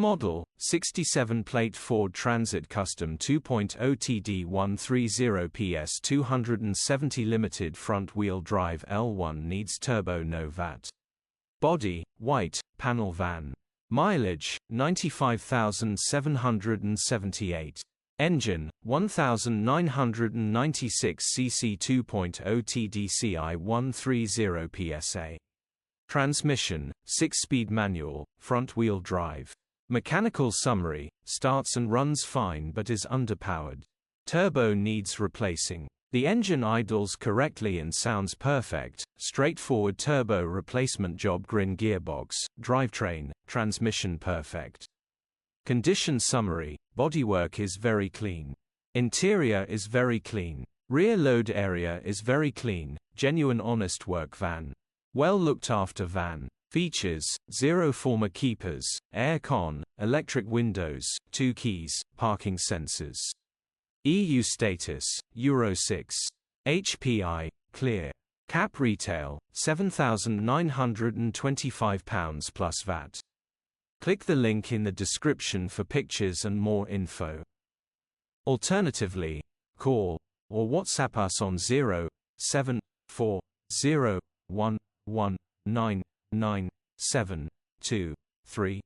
Model, 67 plate Ford Transit Custom 2.0 TD130 PS 270 Limited front wheel drive L1 needs turbo no VAT. Body, white, panel van. Mileage, 95,778. Engine, 1996 cc 2.0 TDCI 130 PSA. Transmission, 6-speed manual, front-wheel drive. Mechanical summary, starts and runs fine but is underpowered. Turbo needs replacing. The engine idles correctly and sounds perfect. Straightforward turbo replacement job. Grin gearbox, drivetrain, transmission perfect. Condition summary, bodywork is very clean. Interior is very clean. Rear load area is very clean. Genuine honest work van. Well looked after van. Features, 0 former keepers, air con, electric windows, 2 keys, parking sensors. EU status, Euro 6. HPI, clear. Cap retail, £7,925 plus VAT. Click the link in the description for pictures and more info. Alternatively, call or WhatsApp us on 07401199723.